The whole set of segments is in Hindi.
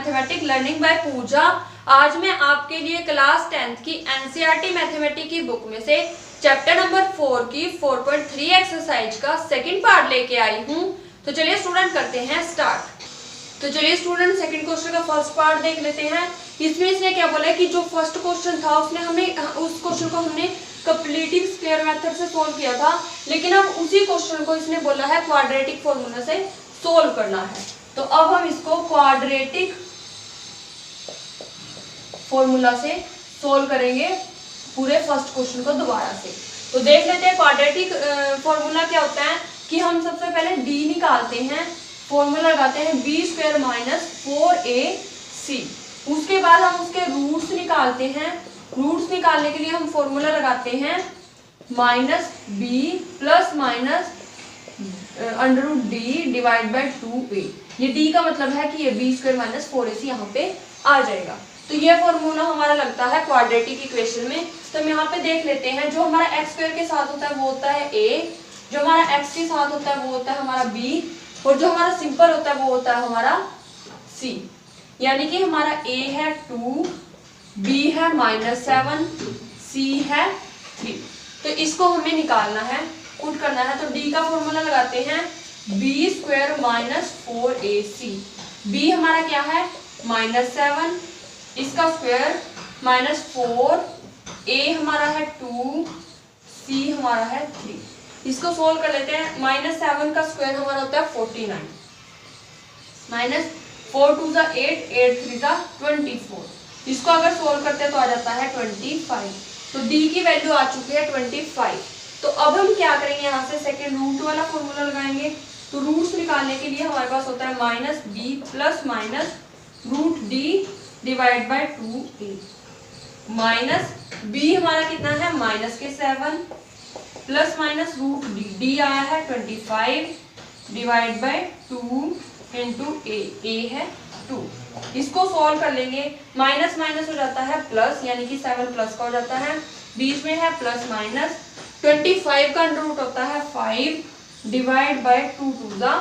मैथमेटिक्स लर्निंग बाय पूजा। आज मैं आपके लिए क्लास 10th की एनसीईआरटी मैथमेटिक्स की बुक में से चैप्टर नंबर 4 की 4.3 एक्सरसाइज का सेकंड पार्ट लेके आई हूँ। तो चलिए स्टूडेंट करते हैं स्टार्ट। तो चलिए स्टूडेंट सेकंड क्वेश्चन का फर्स्ट पार्ट देख लेते हैं। इसमें इसने क्या बोला है कि जो फर्स्ट क्वेश्चन था उसने हमें उस क्वेश्चन को हमने कंप्लीटिंग स्क्वायर मेथड से सोल्व किया था, लेकिन अब उसी क्वेश्चन को इसने बोला है क्वाड्रेटिक फॉर्मूला से सोल्व करना है। तो अब हम इसको क्वाड्रेटिक फॉर्मूला से सोल्व करेंगे पूरे फर्स्ट क्वेश्चन को दोबारा से। तो देख लेते हैं क्वाड्रेटिक फॉर्मूला क्या होता है कि हम सबसे पहले d निकालते हैं, फॉर्मूला लगाते हैं b स्क्वायर माइनस 4ac। उसके बाद हम उसके रूट्स निकालते हैं। रूट्स निकालने के लिए हम फॉर्मूला लगाते हैं minus b plus minus under root D divide by 2a। ये d का मतलब है कि ये b स्क्वायर माइनस 4ac यहाँ पे आ जाएगा। तो ये फॉर्मूला हमारा लगता है क्वाड्रेटिक इक्वेशन में। तो हम यहाँ पे देख लेते हैं, जो हमारा एक्स स्क्वायर के साथ होता है वो होता है a, जो हमारा x के साथ होता है वो होता है हमारा b, और जो हमारा सिंपल होता है वो होता है हमारा c। यानी कि हमारा a है 2, b है -7, c है 3। तो इसको हमें निकालना है, पुट करना है। तो d का फॉर्मूला लगाते हैं b square minus 4ac। b हमारा क्या है -7, इसका स्क्वायर -4, a हमारा है 2, c हमारा है 3। इसको सोल्व कर लेते हैं। -7 का स्क्वायर हमारा होता है 49, -4 2 = 8, 8 3 = 24। इसको अगर सोल्व करते हैं तो आ जाता है 25। तो d की वैल्यू आ चुकी है 25। तो अब हम क्या करेंगे, यहाँ से सेकेंड रूट वाला फॉर्मूला लगाएंगे। तो रूट्स निकालने के लिए हमारे पास होता है -b plus minus root D divide by 2a। Minus b हमारा कितना है -7 प्लस माइनस रूट डी आया है 25 डिवाइड बाई 2 इंटू a है 2। इसको सॉल्व कर लेंगे। माइनस माइनस हो जाता है प्लस, यानी कि 7 प्लस का हो जाता है, बीच में है प्लस माइनस। 25 का अंडर रूट होता है 5 डिवाइड बाई 2 2 ज़ा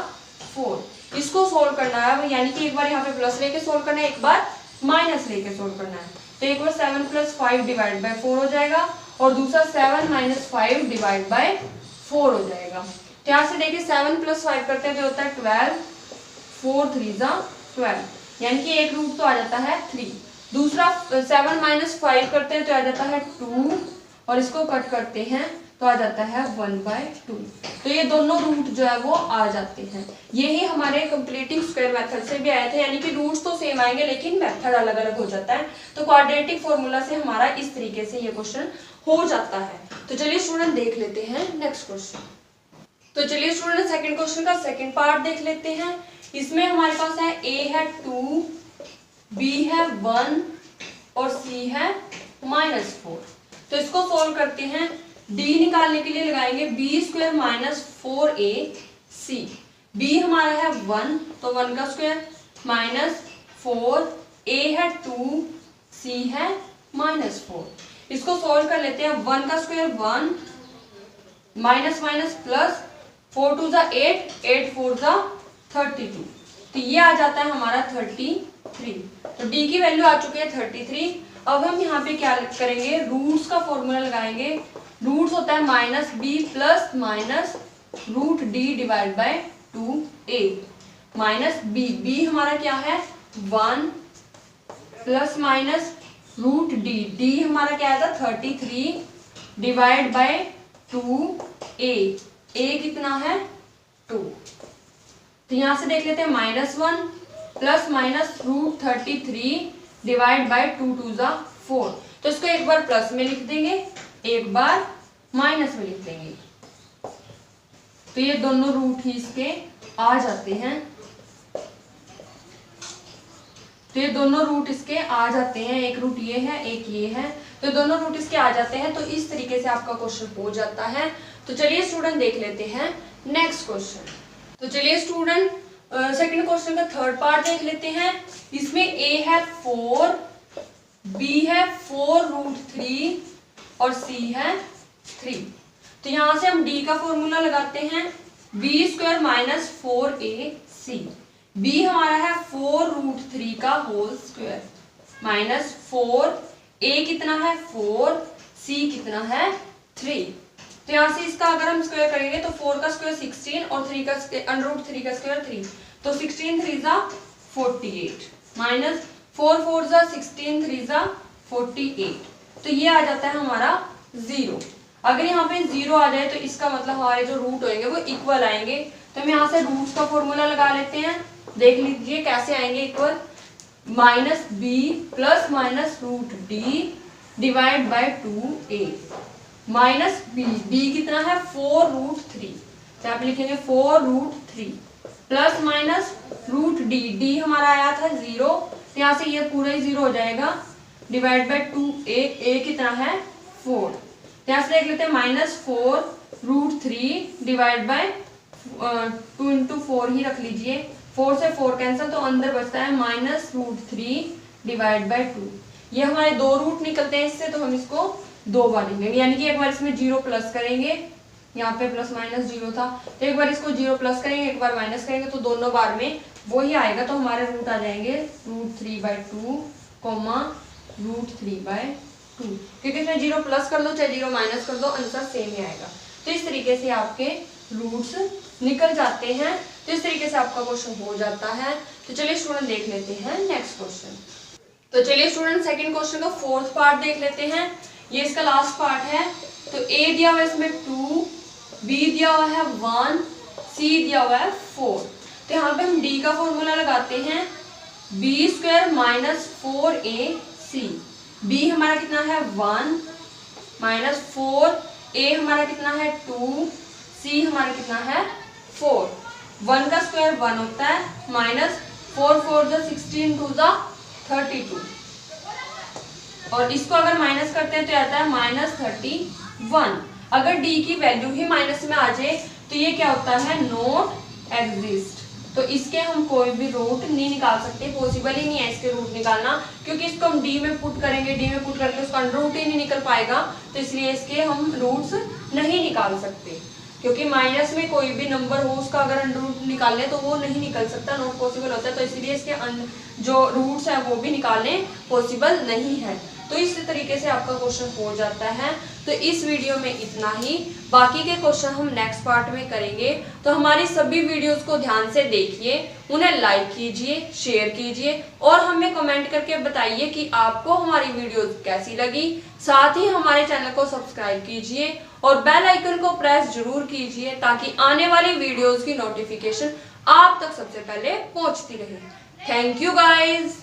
4। इसको सोल्व करना है, यानी कि एक बार यहाँ पे प्लस लेके सोल्व करना है, एक बार माइनस लेके सोल्व करना है। तो एक बार 7 + 5 डिवाइड बाई 4 हो जाएगा, और दूसरा 7 - 5 डिवाइड बाई 4 हो जाएगा। तो यहाँ से देखिए 7 + 5 करते हैं तो होता है 12, 4 3 ज़ा 12, यानी कि एक रूट तो आ जाता है 3। दूसरा 7 - 5 करते हैं तो आ जाता है 2, और इसको कट करते हैं तो आ जाता है 1/2। तो ये दोनों रूट जो है वो आ जाते हैं। यही हमारे कंप्लीटिंग स्क्वायर मेथड से भी आए थे, यानी कि रूट्स तो सेम आएंगे लेकिन मेथड अलग अलग हो जाता है। तो क्वाड्रेटिक फॉर्मूला से हमारा इस तरीके से ये क्वेश्चन हो जाता है। तो चलिए स्टूडेंट देख लेते हैं नेक्स्ट क्वेश्चन। तो चलिए स्टूडेंट सेकंड क्वेश्चन का सेकंड पार्ट देख लेते हैं। इसमें हमारे पास है a है 2, b है 1 और c है -4। तो इसको सोल्व करते हैं। d निकालने के लिए लगाएंगे b square minus 4ac। b हमारा है 1, तो 1 का स्क्वायर -4, a है 2, c है -4। इसको सोल्व कर लेते हैं। 1 का स्क्वायर 1, माइनस माइनस प्लस, 4 2 ज़ा 8, 8 4 ज़ा 32। तो ये आ जाता है हमारा 33। तो d की वैल्यू आ चुकी है 33। अब हम यहाँ पे क्या करेंगे, रूट्स का फॉर्मूला लगाएंगे। रूट्स होता है -b plus minus root D divide by 2a। -b हमारा क्या है 1 प्लस माइनस रूट डी हमारा क्या आएगा 33 डिवाइड बाई 2a। a कितना है 2। तो यहाँ से देख लेते हैं -1 plus minus root 33 divide by 2 2 ज़ा 4। तो इसको एक बार प्लस में लिख देंगे, एक बार माइनस में लिख देंगे। तो ये दोनों रूट ही इसके आ जाते हैं। तो ये दोनों रूट इसके आ जाते हैं, एक रूट ये है एक ये है, तो दोनों रूट इसके आ जाते हैं। तो इस तरीके से आपका क्वेश्चन हो जाता है। तो चलिए स्टूडेंट देख लेते हैं नेक्स्ट क्वेश्चन। तो चलिए स्टूडेंट सेकंड क्वेश्चन का थर्ड पार्ट देख लेते हैं। इसमें a है 4, b है 4√3 और c है 3। तो यहाँ से हम d का फॉर्मूला लगाते हैं b² - 4ac। b हमारा है 4√3 का होल स्क्वायर माइनस 4, a कितना है 4, c कितना है 3। तो यहाँ से इसका अगर हम स्क्वायर करेंगे तो 4 का स्क्वायर 16 और 3 का √3 का स्क्वायर 3, तो 16 3 जा 48 माइनस 4 4 जा 16 3 जा 48। तो ये आ जाता है हमारा 0। अगर यहाँ पे 0 आ जाए तो इसका मतलब हमारे जो रूट होंगे वो इक्वल आएंगे। तो हम यहाँ से रूट्स का फॉर्मूला लगा लेते हैं, देख लीजिए कैसे आएंगे equal. Minus B plus minus root D divide by 2a minus b कितना है 4√3, तो आप लिखेंगे 4√3 प्लस माइनस रूट डी हमारा आया था 0, तो यहाँ से ये पूरा ही 0 हो जाएगा डिवाइड बाई 2a कितना है 4, तो यहाँ से देख लेते हैं माइनस 4√3 डिवाइड बाई 2 इंटू 4 ही रख लीजिए, 4 से 4 कैंसिल, तो अंदर बचता है -√3 डिवाइड बाई 2। ये हमारे दो रूट निकलते हैं इससे, तो हम इसको 2 बार लिखेंगे, यानी कि एक बार इसमें 0 प्लस करेंगे, यहाँ पे प्लस माइनस 0 था, तो एक बार इसको 0 प्लस करेंगे, एक बार माइनस करेंगे, तो दोनों बार में वो ही आएगा। तो हमारे रूट आ जाएंगे √3/2 √3/2, क्योंकि इसमें 0 प्लस कर दो चाहे 0 माइनस कर दो आंसर सेम ही आएगा। तो इस तरीके से आपके रूट्स निकल जाते हैं। तो इस तरीके से आपका क्वेश्चन हो जाता है। तो चलिए स्टूडेंट देख लेते हैं नेक्स्ट क्वेश्चन। तो चलिए स्टूडेंट सेकंड क्वेश्चन का फोर्थ पार्ट देख लेते हैं, ये इसका लास्ट पार्ट है। तो a दिया हुआ है इसमें 2, b दिया हुआ है 1, c दिया हुआ है 4। तो यहाँ पे हम d का फॉर्मूला लगाते हैं, b² माइनस 4ac। b हमारा कितना है 1 माइनस 4, a हमारा कितना है 2, c हमारा कितना है 4। 1 का स्क्वायर 1 होता है माइनस 4 4 जा 16 2 जा 32, और इसको अगर माइनस करते हैं तो आता है -31। अगर d की वैल्यू ही माइनस में आ जाए तो ये क्या होता है नॉट एग्जिस्ट। तो इसके हम कोई भी रूट नहीं निकाल सकते, पॉसिबल ही नहीं है इसके रूट निकालना, क्योंकि इसको हम d में पुट करेंगे, d में पुट करके उसका रूट ही नहीं निकल पाएगा। तो इसलिए इसके हम रूट्स नहीं निकाल सकते, क्योंकि माइनस में कोई भी नंबर हो उसका अगर अंडर रूट निकालने तो वो नहीं निकल सकता, नॉट पॉसिबल होता है। तो इसलिए इसके जो रूट्स हैं वो भी निकालने पॉसिबल नहीं है। तो इस तरीके से आपका क्वेश्चन हो जाता है। तो इस वीडियो में इतना ही, बाकी के क्वेश्चन हम नेक्स्ट पार्ट में करेंगे। तो हमारी सभी वीडियोस को ध्यान से देखिए, उन्हें लाइक कीजिए, शेयर कीजिए और हमें कमेंट करके बताइए कि आपको हमारी वीडियोस कैसी लगी। साथ ही हमारे चैनल को सब्सक्राइब कीजिए और बेल आइकन को प्रेस जरूर कीजिए, ताकि आने वाली वीडियोस की नोटिफिकेशन आप तक सबसे पहले पहुंचती रहे। Thank you guys.